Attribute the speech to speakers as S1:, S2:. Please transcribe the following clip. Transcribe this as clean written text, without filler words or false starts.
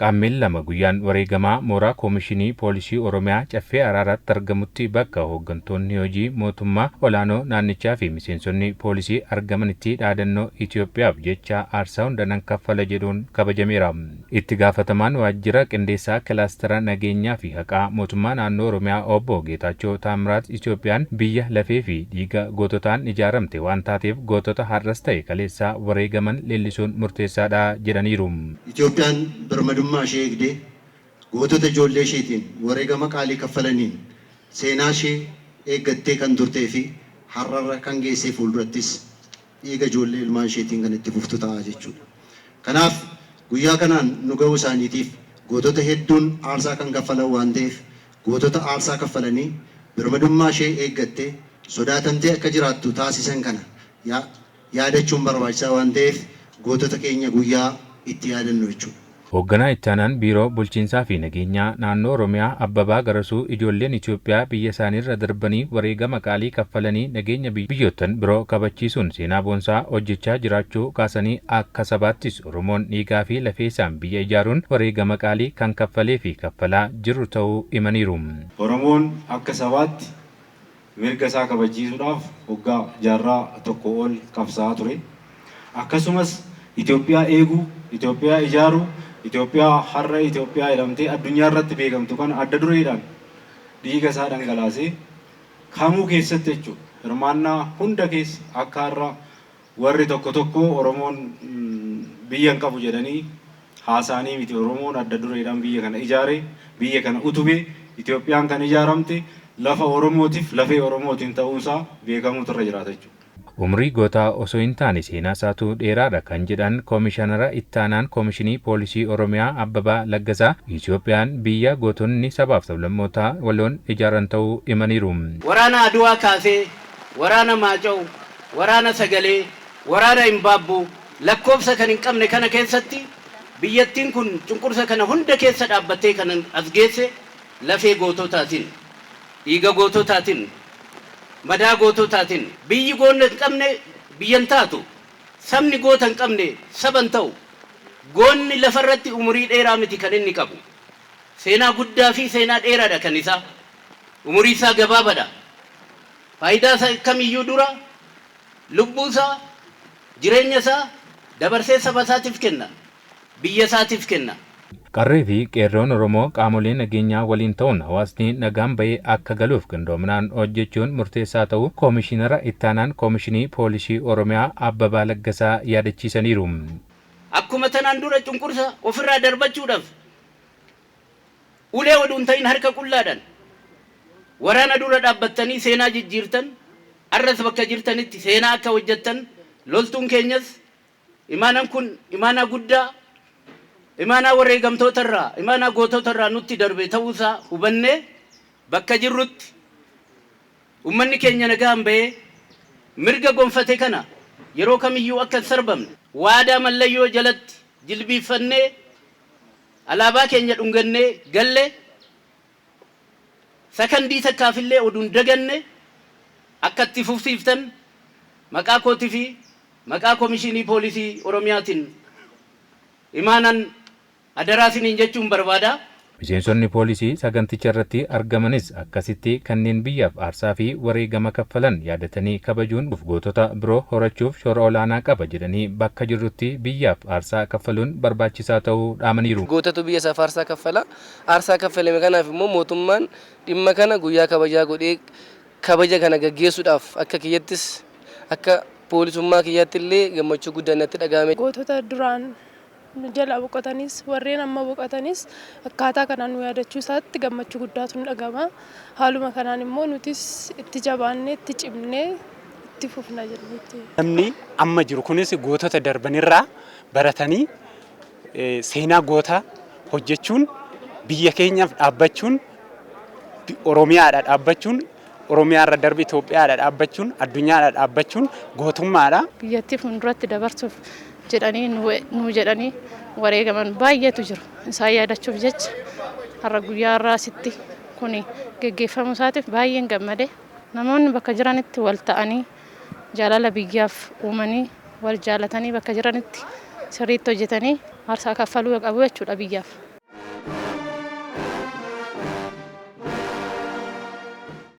S1: Qaamni lama guyyaan wareegamaa mooraa Koomishinii Poolisii Oromiyaa Caffee Araaraatti argamutti bakka hooggantoonni hojii mootummaa olaanoo naannichaa fi miseensonni poolisii argamanitti dhaadannoo Itoophiyaaf jecha aarsaa hundanan kaffala jedhuun kabajameera. Itti gaafatamaan waajjira qindeessaa kilaastara nageenyaa fi haqaa mootummaa naannoo Oromiyaa obbo Geetaachoo Taamiraat Itoophiyaan biyya lafee fi dhiiga goototaan ijaaramte waan taateef gootota har'as ta'e kaleessaa wareegaman leellisuun murteessaadha jedhaniiru.
S2: Itoophiyaan birmadummaa ishee eegdee gootota ijoollee isheetiin wareegama qaalii kaffalaniin seenaa ishee eeggattee kan turtee fi har'arra kan geessee fuuldurattis dhiiga ijoollee ilmaan isheetiin kan itti fuftu ta'a jechuudha. Kanaaf guyyaa kanaan nu ga'uu isaaniitiif gootota hedduun aarsaa kan kaffalan waan ta'eef gootota aarsaa kaffalanii birmadummaa ishee eeggattee sodaatamtee akka jiraattu taasisan kana yaadachuun barbaachisaa waan ta'eef gootota keenya guyyaa itti yaadannu jechuudha.
S1: Hoogganaa ittaanaan biiroo bulchiinsaa fi nageenyaa naannoo Oromiyaa Abbabaa Garasuu ijoolleen Itoophiyaa biyya isaaniirra darbanii wareegama qaalii kaffalanii nageenya biyyoottan biroo kabachiisuun seenaa boonsaa hojjechaa jiraachuu kaasanii akka sabaattis Oromoon dhiigaa fi lafeesaan biyya ijaaruun wareegama qaalii kan kaffalee fi kaffalaa jiru ta'uu himaniiru.
S3: Oromoon akka sabaatti mirga isaa kabachiisuudhaaf waggaa jaarraa tokko ol qabsaa'aa ture. Akkasumas Itoophiyaa eeguu, Itoophiyaa ijaaruu, Itoophiyaa har'a Itoophiyaa jedhamtee addunyaa irratti beekamtu kana adda dureedhaan dhiiga isaa dhangalaasee kamuu keessatti jechuudha. Hirmaannaa hunda keessa akka har'a warri tokko Oromoon biyya hin qabu jedhanii haasa'anii miti. Oromoon adda dureedhaan biyya kana ijaaree, biyya kana utubee, Itoophiyaan kan ijaaramte lafa Oromootiif, lafee Oromootiin ta'uusaa beekamuutu irra jiraata jechuudha.
S1: Umrii gootaa osoo hin taane seenaa isaatu dheeraadha kan jedhan Koomishinara ittaanaan Koomishinii Poolisii Oromiyaa Abbabaa Laggasaa Itoophiyaan biyya gootonni sabaaf sablammootaa waloon ijaaran ta'uu himaniiru.
S4: Waraana Aduwaa kaasee, waraana Maaca'u, waraana Sagalee, waraana Imbaabbuu lakkoofsa kan hin qabne kana keessatti biyyattiin kun cunqursa kana hunda keessa dhaabbattee kan as geesse lafee goototaatiin, dhiiga goototaatiin, madaa goototaatiin. Biyyi goonna hin qabne biyyan taatu, sabni goota hin qabne saban ta'u. Goonni lafarratti umurii dheeraa miti kan inni qabu. Seenaa guddaa fi seenaa dheeraadha kan isaa. Umurii isaa gabaabaadha. Faayidaa isaa kamiyyuu dura lubbuu isaa, jireenya isaa dabarsee saba isaatiif kenna, biyya isaatiif kenna.
S1: Qarree fi qeerroon Oromoo qaamolee nageenyaa waliin ta'uun hawaasni nagaan bahee akka galuuf qindoominaan hojjechuun murteessaa ta'uu Koomishinara ittaanaan Koomishinii Poolisii Oromiyaa Abbabaa Laggasaa yaadachiisaniiru.
S4: Akkuma tanaan dura cunqursa ofirraa darbachuudhaaf ulee oduun ta'in harka qullaadhaan waraana dura dhaabbattanii seenaa jijjiirtan, arras bakka jirtanitti seenaa akka hojjettan loltuun keenyas imaanaan kun imaanaa guddaa, imaanaa wareegamtootarraa, imaanaa goototarraa nutti darbe ta'uusaa hubannee bakka jirrutti ummanni keenya nagaan bahee mirga gonfate kana yeroo kamiyyuu akka hin sarbamne waadaa mallayyoo jalatti jilbiiffannee alaabaa keenya dhungannee galle sakandii takkaafillee oduun daganne akka itti fufsiiftan maqaa kootii fi maqaa Koomishinii Poolisii Oromiyaatiin imaanan adaraasiniin jechuun barbaada.
S1: Miseensonni poolisii saganticha irratti argamanis akkasitti kanneen biyyaaf aarsaa fi wareegama kaffalan yaadatanii kabajuun gootota biroo horachuuf shoora olaanaa qaba jedhanii bakka jirrutti biyyaaf aarsaa kaffaluun barbaachisaa ta'uu dhaamaniiru.
S5: Gootatu biyya isaaf aarsaa kaffala. Aarsaa kaffalame kanaaf immoo mootummaan dhimma kana guyyaa kabajaa godhee kabaja kana gaggeessuudhaaf akka kiyyattis akka poolisummaa kiyyatti illee gammachuu guddaan natti dhagahame.
S6: Gootota duraan jala boqotanis warreen amma boqotanis akkaataa kanaan nu yaadachuu isaatti gammachuu guddaatu nu dhagahama. Haaluma kanaan immoo nutis itti jabaannee itti cimnee itti fufna jirrutti.
S7: Namni amma jiru kunis gootota darbanirraa baratanii seenaa goota hojjechuun biyya keenyaaf dhaabbachuun Oromiyaadha dhaabbachuun Oromiyaarra darbe Itoophiyaadha dhaabbachuun addunyaadha dhaabbachuun gootummaadha.
S8: Biyyattii fuulduratti dabarsuuf jedhanii nu jedhanii wareegaman baay'eetu jiru. Isaan yaadachuuf jecha har'a guyyaa har'aasitti kun gaggeeffamuu isaatiif baay'een gammade. Namoonni bakka jiranitti wal ta'anii jaalala biyyaaf uumanii wal jaalatanii bakka jiranitti sirriitti hojjetanii aarsaa kaffaluu qabu jechuudha biyyaaf.